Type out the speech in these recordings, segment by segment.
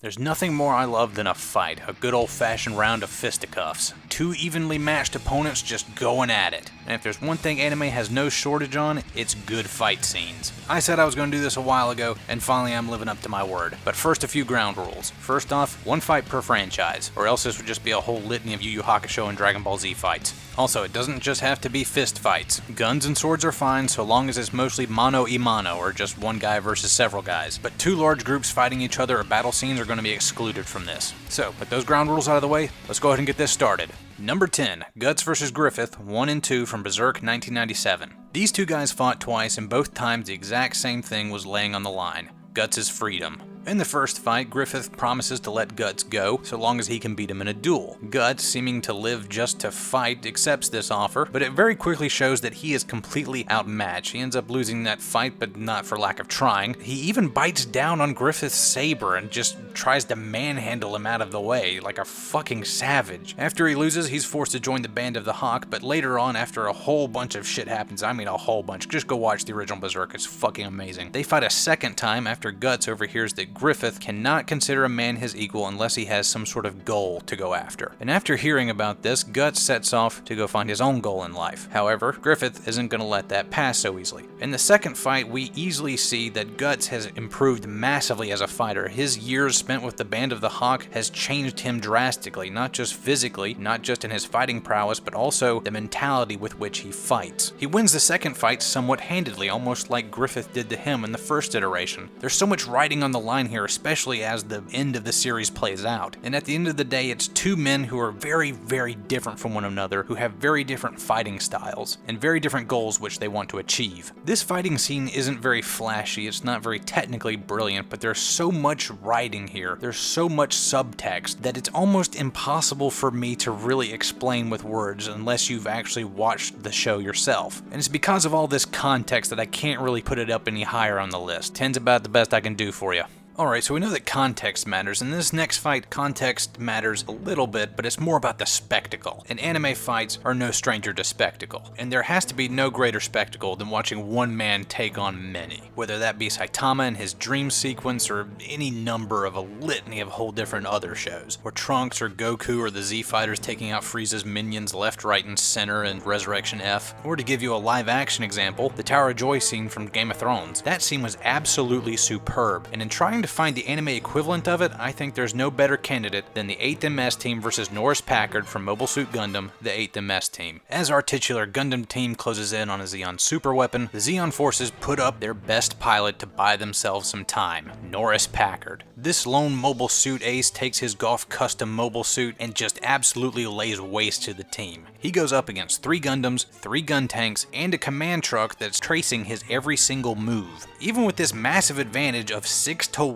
There's nothing more I love than a fight, a good old-fashioned round of fisticuffs. Two evenly matched opponents just going at it. And if there's one thing anime has no shortage on, it's good fight scenes. I said I was going to do this a while ago, and finally I'm living up to my word. But first, a few ground rules. First off, one fight per franchise, or else this would just be a whole litany of Yu Yu Hakusho and Dragon Ball Z fights. Also, it doesn't just have to be fist fights. Guns and swords are fine so long as it's mostly mano a mano, or just one guy versus several guys. But two large groups fighting each other or battle scenes are going to be excluded from this. So, with those ground rules out of the way, let's go ahead and get this started. Number 10, Guts vs. Griffith, 1 and 2 from Berserk 1997. These two guys fought twice, and both times the exact same thing was laying on the line: Guts' freedom. In the first fight, Griffith promises to let Guts go, so long as he can beat him in a duel. Guts, seeming to live just to fight, accepts this offer, but it very quickly shows that he is completely outmatched. He ends up losing that fight, but not for lack of trying. He even bites down on Griffith's saber and just tries to manhandle him out of the way, like a fucking savage. After he loses, he's forced to join the Band of the Hawk, but later on, after a whole bunch of shit happens, I mean a whole bunch, just go watch the original Berserk, it's fucking amazing. They fight a second time after Guts overhears that Griffith cannot consider a man his equal unless he has some sort of goal to go after. And after hearing about this, Guts sets off to go find his own goal in life. However, Griffith isn't going to let that pass so easily. In the second fight, we easily see that Guts has improved massively as a fighter. His years spent with the Band of the Hawk has changed him drastically, not just physically, not just in his fighting prowess, but also the mentality with which he fights. He wins the second fight somewhat handedly, almost like Griffith did to him in the first iteration. There's so much riding on the line here, especially as the end of the series plays out. And at the end of the day, it's two men who are very, very different from one another, who have very different fighting styles, and very different goals which they want to achieve. This fighting scene isn't very flashy, it's not very technically brilliant, but there's so much writing here, there's so much subtext, that it's almost impossible for me to really explain with words unless you've actually watched the show yourself. And it's because of all this context that I can't really put it up any higher on the list. 10's about the best I can do for you. Alright, so we know that context matters. In this next fight, context matters a little bit, but it's more about the spectacle. And anime fights are no stranger to spectacle. And there has to be no greater spectacle than watching one man take on many. Whether that be Saitama in his dream sequence, or any number of a litany of whole different other shows. Or Trunks or Goku or the Z-Fighters taking out Frieza's minions left, right, and center in Resurrection F. Or to give you a live action example, the Tower of Joy scene from Game of Thrones. That scene was absolutely superb, and in trying to find the anime equivalent of it, I think there's no better candidate than the 8th MS team versus Norris Packard from Mobile Suit Gundam, the 8th MS team. As our titular Gundam team closes in on a Zeon super weapon, the Zeon forces put up their best pilot to buy themselves some time, Norris Packard. This lone mobile suit ace takes his Golf custom mobile suit and just absolutely lays waste to the team. He goes up against 3 Gundams, 3 gun tanks, and a command truck that's tracing his every single move. Even with this massive advantage of 6-1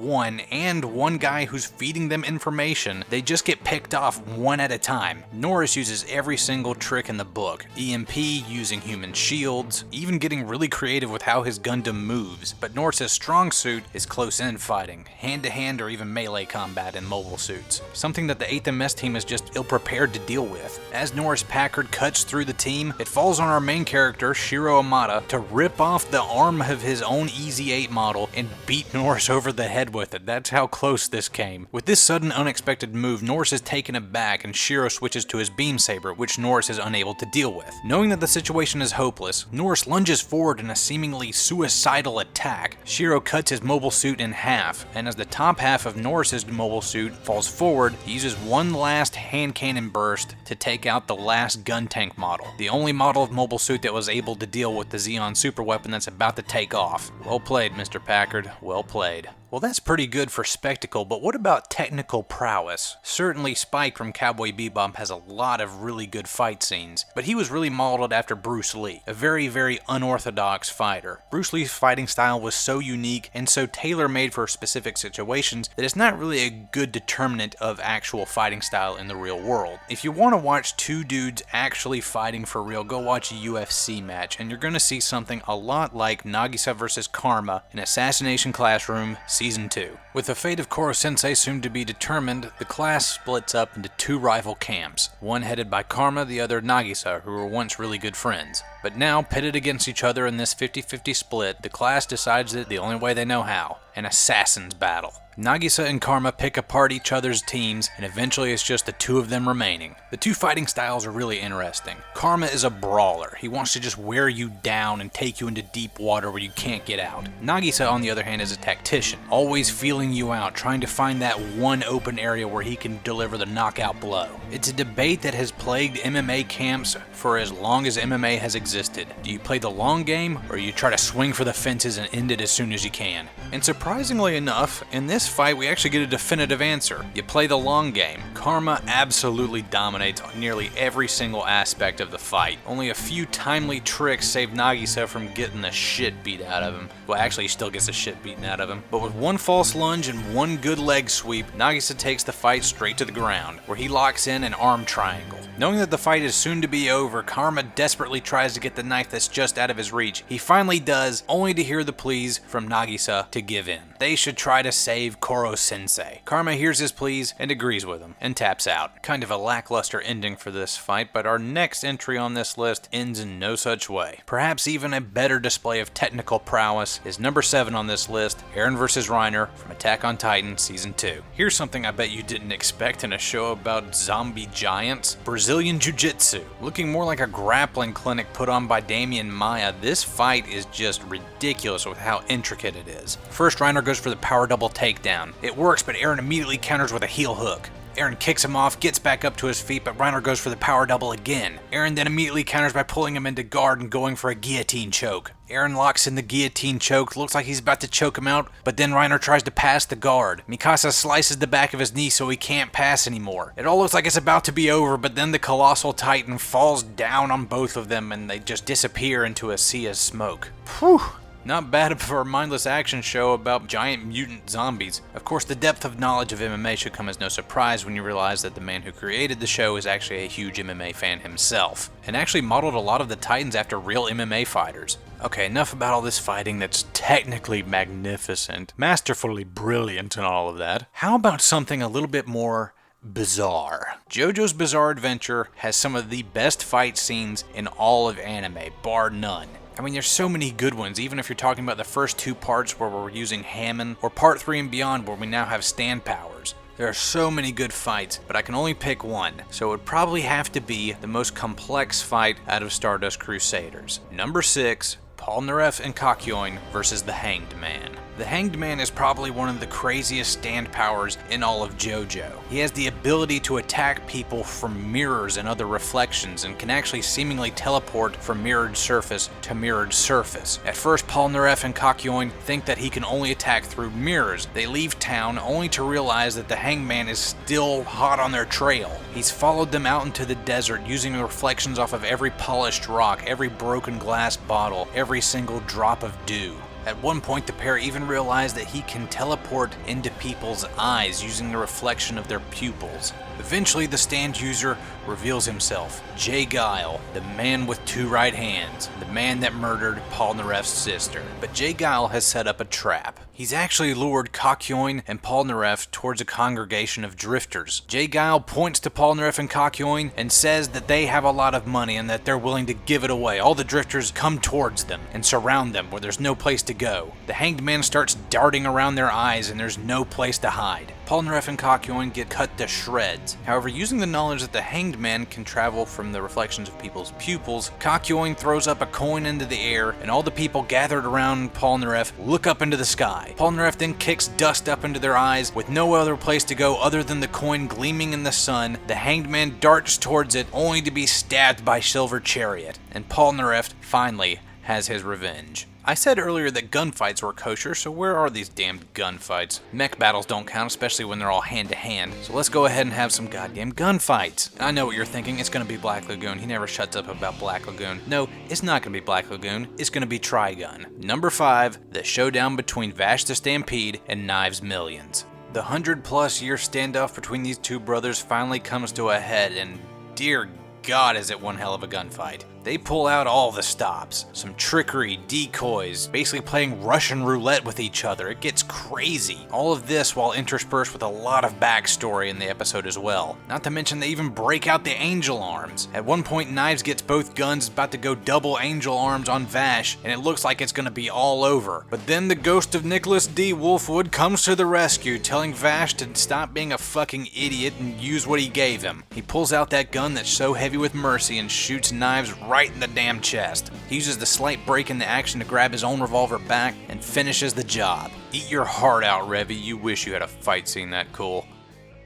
and one guy who's feeding them information, they just get picked off one at a time. Norris uses every single trick in the book, EMP, using human shields, even getting really creative with how his Gundam moves, but Norris' strong suit is close-in fighting, hand-to-hand or even melee combat in mobile suits, something that the 8th MS team is just ill-prepared to deal with. As Norris Packard cuts through the team, it falls on our main character, Shiro Amada, to rip off the arm of his own EZ-8 model and beat Norris over the head with it. That's how close this came. With this sudden unexpected move, Norris is taken aback and Shiro switches to his beam saber, which Norris is unable to deal with. Knowing that the situation is hopeless, Norris lunges forward in a seemingly suicidal attack. Shiro cuts his mobile suit in half, and as the top half of Norris's mobile suit falls forward, he uses one last hand cannon burst to take out the last gun tank model, the only model of mobile suit that was able to deal with the Zeon super weapon that's about to take off. Well played, Mr. Packard, well played. Well, that's pretty good for spectacle, but what about technical prowess? Certainly Spike from Cowboy Bebop has a lot of really good fight scenes, but he was really modeled after Bruce Lee, a very, very unorthodox fighter. Bruce Lee's fighting style was so unique and so tailor-made for specific situations that it's not really a good determinant of actual fighting style in the real world. If you want to watch two dudes actually fighting for real, go watch a UFC match, and you're going to see something a lot like Nagisa vs. Karma in Assassination Classroom Season 2. With the fate of Koro-sensei soon to be determined, the class splits up into 2 rival camps, one headed by Karma, the other Nagisa, who were once really good friends. But now, pitted against each other in this 50-50 split, the class decides it the only way they know how, an assassin's battle. Nagisa and Karma pick apart each other's teams, and eventually it's just the two of them remaining. The two fighting styles are really interesting. Karma is a brawler. He wants to just wear you down and take you into deep water where you can't get out. Nagisa, on the other hand, is a tactician, always feeling you out, trying to find that one open area where he can deliver the knockout blow. It's a debate that has plagued MMA camps for as long as MMA has existed. Do you play the long game, or you try to swing for the fences and end it as soon as you can? And surprisingly enough, in this fight we actually get a definitive answer. You play the long game. Karma absolutely dominates nearly every single aspect of the fight. Only a few timely tricks save Nagisa from getting the shit beat out of him. Well, actually he still gets the shit beaten out of him. But with one false lunge and one good leg sweep, Nagisa takes the fight straight to the ground, where he locks in an arm triangle. Knowing that the fight is soon to be over, Karma desperately tries to get the knife that's just out of his reach. He finally does, only to hear the pleas from Nagisa to give in. They should try to save Koro-sensei. Karma hears his pleas and agrees with him, and taps out. Kind of a lackluster ending for this fight, but our next entry on this list ends in no such way. Perhaps even a better display of technical prowess is number 7 on this list, Eren vs. Reiner from Attack on Titan Season 2. Here's something I bet you didn't expect in a show about zombie giants. Brazilian Jiu-Jitsu. Looking more like a grappling clinic put on by Damian Maya, this fight is just ridiculous with how intricate it is. First, Reiner goes for the power double takedown. It works, but Eren immediately counters with a heel hook. Eren kicks him off, gets back up to his feet, but Reiner goes for the power double again. Eren then immediately counters by pulling him into guard and going for a guillotine choke. Eren locks in the guillotine choke, looks like he's about to choke him out, but then Reiner tries to pass the guard. Mikasa slices the back of his knee so he can't pass anymore. It all looks like it's about to be over, but then the colossal titan falls down on both of them and they just disappear into a sea of smoke. Whew! Not bad for a mindless action show about giant mutant zombies. Of course, the depth of knowledge of MMA should come as no surprise when you realize that the man who created the show is actually a huge MMA fan himself, and actually modeled a lot of the Titans after real MMA fighters. Okay, enough about all this fighting that's technically magnificent, masterfully brilliant and all of that. How about something a little bit more bizarre? JoJo's Bizarre Adventure has some of the best fight scenes in all of anime, bar none. I mean, there's so many good ones, even if you're talking about the first 2 parts where we're using Hammond, or part 3 and beyond where we now have stand powers. There are so many good fights, but I can only pick one, so it would probably have to be the most complex fight out of Stardust Crusaders. Number 6, Polnareff and Kakyoin versus the Hanged Man. The Hanged Man is probably one of the craziest stand powers in all of JoJo. He has the ability to attack people from mirrors and other reflections, and can actually seemingly teleport from mirrored surface to mirrored surface. At first, Polnareff and Kakyoin think that he can only attack through mirrors. They leave town only to realize that the Hanged Man is still hot on their trail. He's followed them out into the desert, using the reflections off of every polished rock, every broken glass bottle, every single drop of dew. At one point, the pair even realize that he can teleport into people's eyes using the reflection of their pupils. Eventually, the stand user reveals himself, Jay Guile, the man with 2 right hands, the man that murdered Polnareff's sister. But Jay Guile has set up a trap. He's actually lured Kakyoin and Polnareff towards a congregation of drifters. Jay Guile points to Polnareff and Kakyoin and says that they have a lot of money and that they're willing to give it away. All the drifters come towards them and surround them where there's no place to go. The Hanged Man starts darting around their eyes and there's no place to hide. Polnareff and Kakyoin get cut to shreds. However, using the knowledge that the Hanged Man can travel from the reflections of people's pupils, Kakyoin throws up a coin into the air, and all the people gathered around Polnareff look up into the sky. Polnareff then kicks dust up into their eyes. With no other place to go other than the coin gleaming in the sun, the Hanged Man darts towards it, only to be stabbed by Silver Chariot, and Polnareff finally has his revenge. I said earlier that gunfights were kosher, so where are these damned gunfights? Mech battles don't count, especially when they're all hand-to-hand, so let's go ahead and have some goddamn gunfights. I know what you're thinking, it's gonna be Black Lagoon. He never shuts up about Black Lagoon. No, it's not gonna be Black Lagoon, it's gonna be Trigun. Number 5, the showdown between Vash the Stampede and Knives Millions. The 100+ year standoff between these two brothers finally comes to a head, and dear God, is it one hell of a gunfight. They pull out all the stops. Some trickery, decoys, basically playing Russian roulette with each other. It gets crazy. All of this while interspersed with a lot of backstory in the episode as well. Not to mention they even break out the angel arms. At one point, Knives gets both guns, about to go double angel arms on Vash, and it looks like it's gonna be all over. But then the ghost of Nicholas D. Wolfwood comes to the rescue, telling Vash to stop being a fucking idiot and use what he gave him. He pulls out that gun that's so heavy with mercy and shoots Knives right in the damn chest. He uses the slight break in the action to grab his own revolver back and finishes the job. Eat your heart out, Revy. You wish you had a fight scene that cool.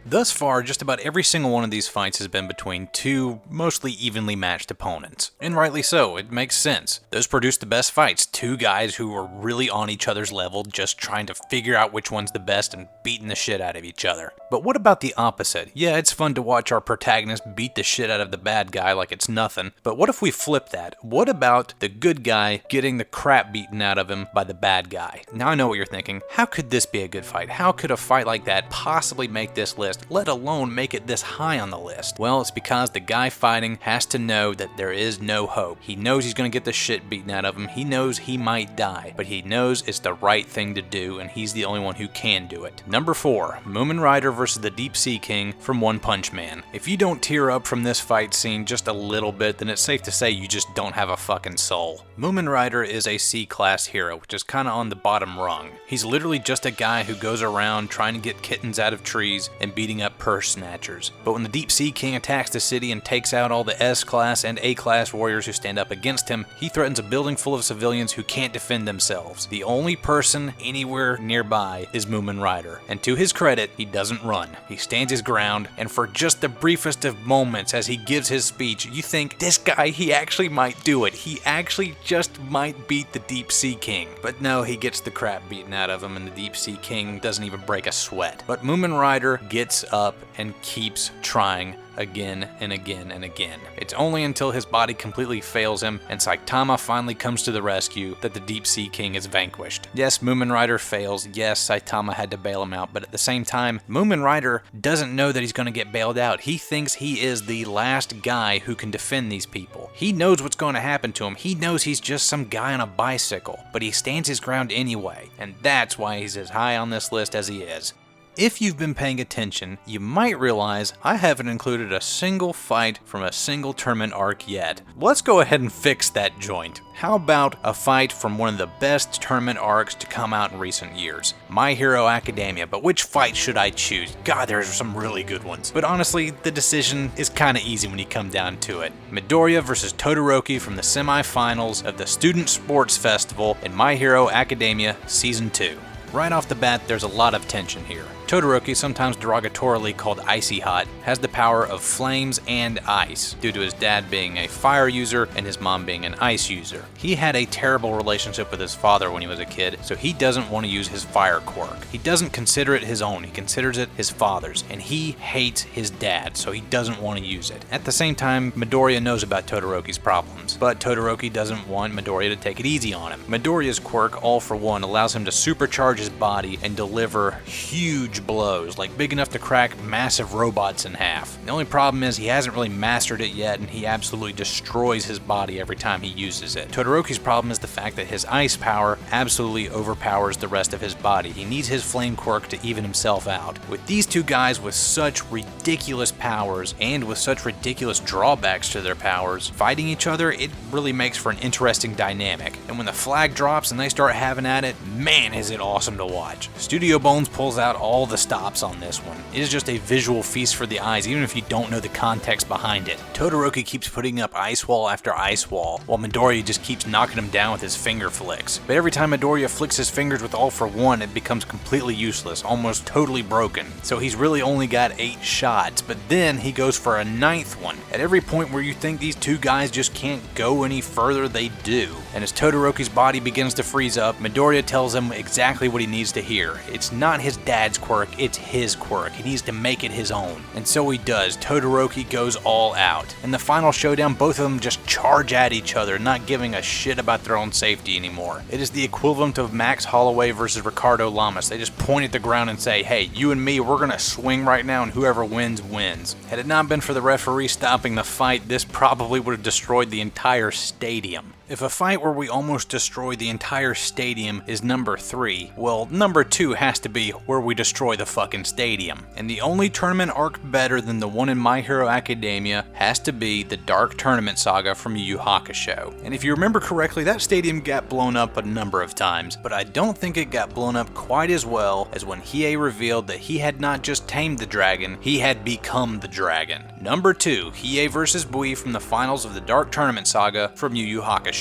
Thus far, just about every single one of these fights has been between two mostly evenly matched opponents. And rightly so, it makes sense. Those produce the best fights, two guys who are really on each other's level, just trying to figure out which one's the best and beating the shit out of each other. But what about the opposite? Yeah, it's fun to watch our protagonist beat the shit out of the bad guy like it's nothing, but what if we flip that? What about the good guy getting the crap beaten out of him by the bad guy? Now I know what you're thinking. How could this be a good fight? How could a fight like that possibly make this list, let alone make it this high on the list? Well, it's because the guy fighting has to know that there is no hope. He knows he's going to get the shit beaten out of him. He knows he might die, but he knows it's the right thing to do, and he's the only one who can do it. Number 4, Moomin Rider versus the Deep Sea King from One Punch Man. If you don't tear up from this fight scene just a little bit, then it's safe to say you just don't have a fucking soul. Moomin Rider is a C-class hero, which is kinda on the bottom rung. He's literally just a guy who goes around trying to get kittens out of trees and beating up purse snatchers. But when the Deep Sea King attacks the city and takes out all the S-class and A-class warriors who stand up against him, he threatens a building full of civilians who can't defend themselves. The only person anywhere nearby is Moomin Rider, and to his credit, he doesn't run. He stands his ground, and for just the briefest of moments as he gives his speech, you think, this guy, he actually might do it. He actually just might beat the Deep Sea King. But no, he gets the crap beaten out of him, and the Deep Sea King doesn't even break a sweat. But Moomin Rider gets up and keeps trying again and again and again. It's only until his body completely fails him and Saitama finally comes to the rescue that the Deep Sea King is vanquished. Yes, Moomin Rider fails. Yes, Saitama had to bail him out, but at the same time, Moomin Rider doesn't know that he's going to get bailed out. He thinks he is the last guy who can defend these people. He knows what's going to happen to him. He knows he's just some guy on a bicycle, but he stands his ground anyway, and that's why he's as high on this list as he is. If you've been paying attention, you might realize I haven't included a single fight from a single tournament arc yet. Let's go ahead and fix that joint. How about a fight from one of the best tournament arcs to come out in recent years? My Hero Academia, but which fight should I choose? God, there's some really good ones. But honestly, the decision is kinda easy when you come down to it. Midoriya versus Todoroki from the semifinals of the Student Sports Festival in My Hero Academia Season 2. Right off the bat, there's a lot of tension here. Todoroki, sometimes derogatorily called Icy Hot, has the power of flames and ice, due to his dad being a fire user and his mom being an ice user. He had a terrible relationship with his father when he was a kid, so he doesn't want to use his fire quirk. He doesn't consider it his own, he considers it his father's, and he hates his dad, so he doesn't want to use it. At the same time, Midoriya knows about Todoroki's problems, but Todoroki doesn't want Midoriya to take it easy on him. Midoriya's quirk, All for One, allows him to supercharge his body and deliver huge blows, like big enough to crack massive robots in half. The only problem is he hasn't really mastered it yet, and he absolutely destroys his body every time he uses it. Todoroki's problem is the fact that his ice power absolutely overpowers the rest of his body. He needs his flame quirk to even himself out. With these two guys with such ridiculous powers and with such ridiculous drawbacks to their powers, fighting each other, it really makes for an interesting dynamic. And when the flag drops and they start having at it, man, is it awesome to watch. Studio Bones pulls out all the stops on this one. It is just a visual feast for the eyes, even if you don't know the context behind it. Todoroki keeps putting up ice wall after ice wall, while Midoriya just keeps knocking him down with his finger flicks. But every time Midoriya flicks his fingers with All for One, it becomes completely useless, almost totally broken. So he's really only got 8 shots, but then he goes for a 9th one. At every point where you think these two guys just can't go any further, they do. And as Todoroki's body begins to freeze up, Midoriya tells him exactly what he needs to hear. It's not his dad's quirk quirk, it's his quirk. He needs to make it his own. And so he does. Todoroki goes all out. In the final showdown, both of them just charge at each other, not giving a shit about their own safety anymore. It is the equivalent of Max Holloway versus Ricardo Lamas. They just point at the ground and say, hey, you and me, we're gonna swing right now and whoever wins, wins. Had it not been for the referee stopping the fight, this probably would have destroyed the entire stadium. If a fight where we almost destroy the entire stadium is number 3, well, number 2 has to be where we destroy the fucking stadium. And the only tournament arc better than the one in My Hero Academia has to be the Dark Tournament Saga from Yu Yu Hakusho. And if you remember correctly, that stadium got blown up a number of times, but I don't think it got blown up quite as well as when Hiei revealed that he had not just tamed the dragon, he had become the dragon. Number 2, Hiei vs. Bui from the finals of the Dark Tournament Saga from Yu Yu Hakusho.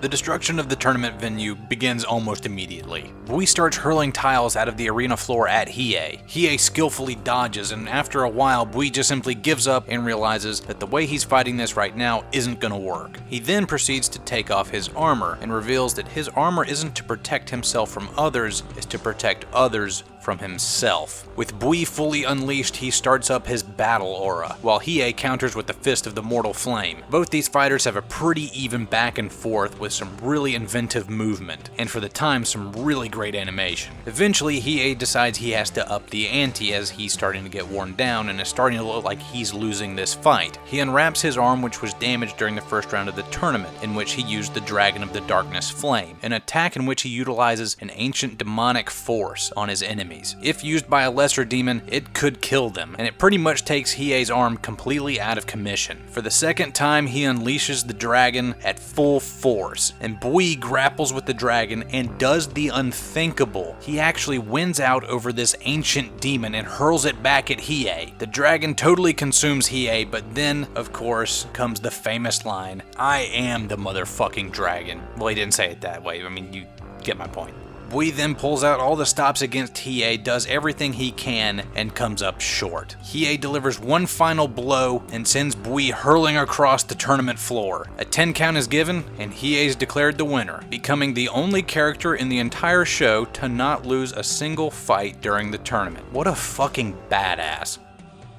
The destruction of the tournament venue begins almost immediately. Bui starts hurling tiles out of the arena floor at Hiei. Hiei skillfully dodges, and after a while, Bui just simply gives up and realizes that the way he's fighting this right now isn't gonna work. He then proceeds to take off his armor and reveals that his armor isn't to protect himself from others, it's to protect others from himself. With Bui fully unleashed, he starts up his battle aura, while Hiei counters with the Fist of the Mortal Flame. Both these fighters have a pretty even back and forth with some really inventive movement, and for the time, some really great animation. Eventually, Hiei decides he has to up the ante as he's starting to get worn down and is starting to look like he's losing this fight. He unwraps his arm, which was damaged during the first round of the tournament, in which he used the Dragon of the Darkness Flame, an attack in which he utilizes an ancient demonic force on his enemies. If used by a lesser demon, it could kill them, and it pretty much takes Hiei's arm completely out of commission. For the second time, he unleashes the dragon at full force, and Bui grapples with the dragon and does the unthinkable. He actually wins out over this ancient demon and hurls it back at Hiei. The dragon totally consumes Hiei, but then, of course, comes the famous line, "I am the motherfucking dragon." Well, he didn't say it that way, I mean, you get my point. Bui then pulls out all the stops against Hiei, does everything he can, and comes up short. Hiei delivers one final blow and sends Bui hurling across the tournament floor. A 10 count is given, and Hiei is declared the winner, becoming the only character in the entire show to not lose a single fight during the tournament. What a fucking badass.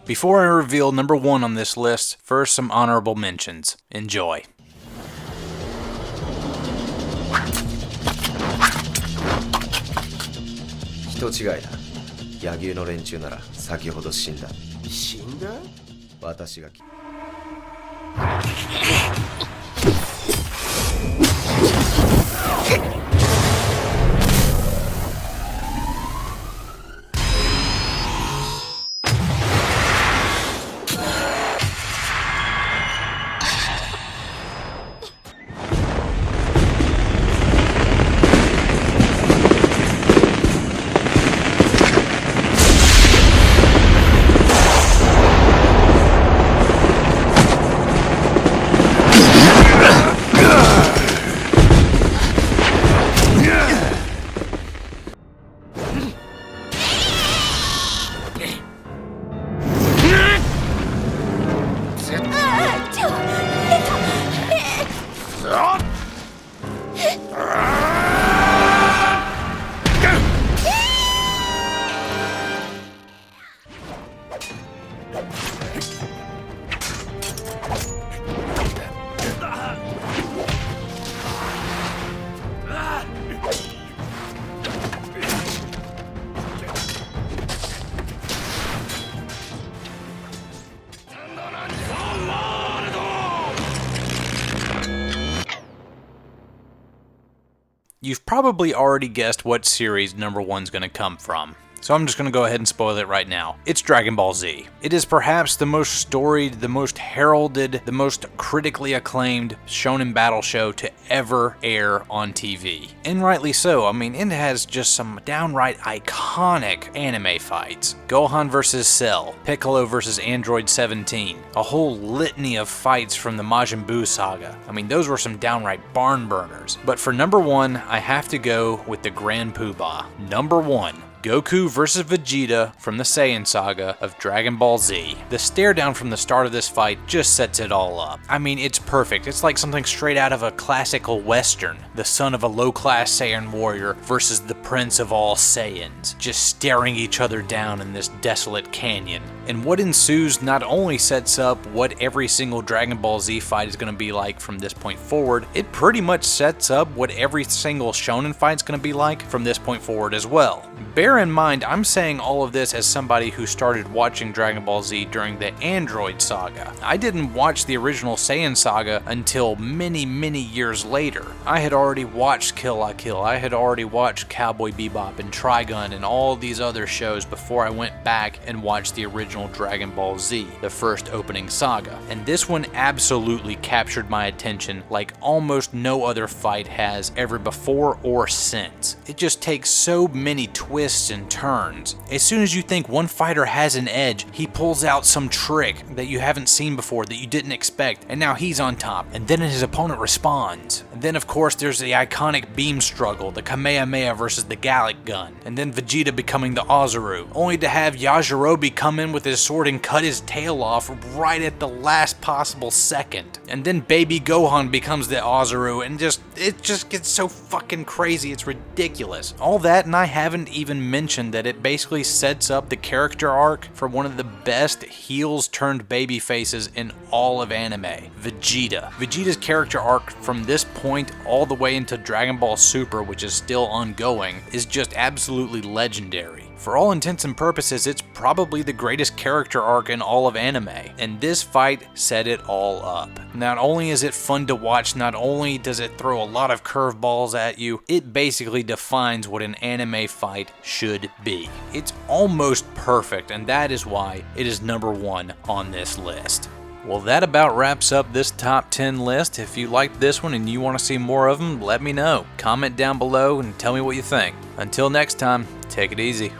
Before I reveal number 1 on this list, first some honorable mentions. Enjoy. 人違いだ。柳生の連中なら先ほど死んだ。死んだ？私が。You've probably already guessed what series number 1's going to come from, so I'm just going to go ahead and spoil it right now. It's Dragon Ball Z. It is perhaps the most storied, the most heralded, the most critically acclaimed shonen battle show to ever air on TV. And rightly so. I mean, it has just some downright iconic anime fights. Gohan vs. Cell, Piccolo vs. Android 17, a whole litany of fights from the Majin Buu saga. I mean, those were some downright barn burners. But for number 1, I have to go with the Grand Poobah. Number 1. Goku vs. Vegeta from the Saiyan Saga of Dragon Ball Z. The stare down from the start of this fight just sets it all up. I mean, it's perfect. It's like something straight out of a classical western. The son of a low-class Saiyan warrior versus the prince of all Saiyans, just staring each other down in this desolate canyon. And what ensues not only sets up what every single Dragon Ball Z fight is going to be like from this point forward, it pretty much sets up what every single shonen fight is going to be like from this point forward as well. Bear in mind, I'm saying all of this as somebody who started watching Dragon Ball Z during the Android Saga. I didn't watch the original Saiyan Saga until many years later. I had already watched Kill la Kill, I had already watched Cowboy Bebop and Trigun and all these other shows before I went back and watched the original Dragon Ball Z, the first opening saga. And this one absolutely captured my attention like almost no other fight has ever before or since. It just takes so many twists and turns. As soon as you think one fighter has an edge, he pulls out some trick that you haven't seen before, that you didn't expect, and now he's on top, and then his opponent responds. And then of course there's the iconic beam struggle, the Kamehameha versus the Gallic gun, and then Vegeta becoming the Ozaru, only to have Yajirobe come in with his sword and cut his tail off right at the last possible second. And then baby Gohan becomes the Ozaru, and it just gets so fucking crazy, it's ridiculous. All that, and I haven't even mentioned that it basically sets up the character arc for one of the best heels turned baby faces in all of anime, Vegeta. Vegeta's character arc from this point all the way into Dragon Ball Super, which is still ongoing, is just absolutely legendary. For all intents and purposes, it's probably the greatest character arc in all of anime, and this fight set it all up. Not only is it fun to watch, not only does it throw a lot of curveballs at you, it basically defines what an anime fight should be. It's almost perfect, and that is why it is number 1 on this list. Well, that about wraps up this top 10 list. If you liked this one and you want to see more of them, let me know. Comment down below and tell me what you think. Until next time, take it easy.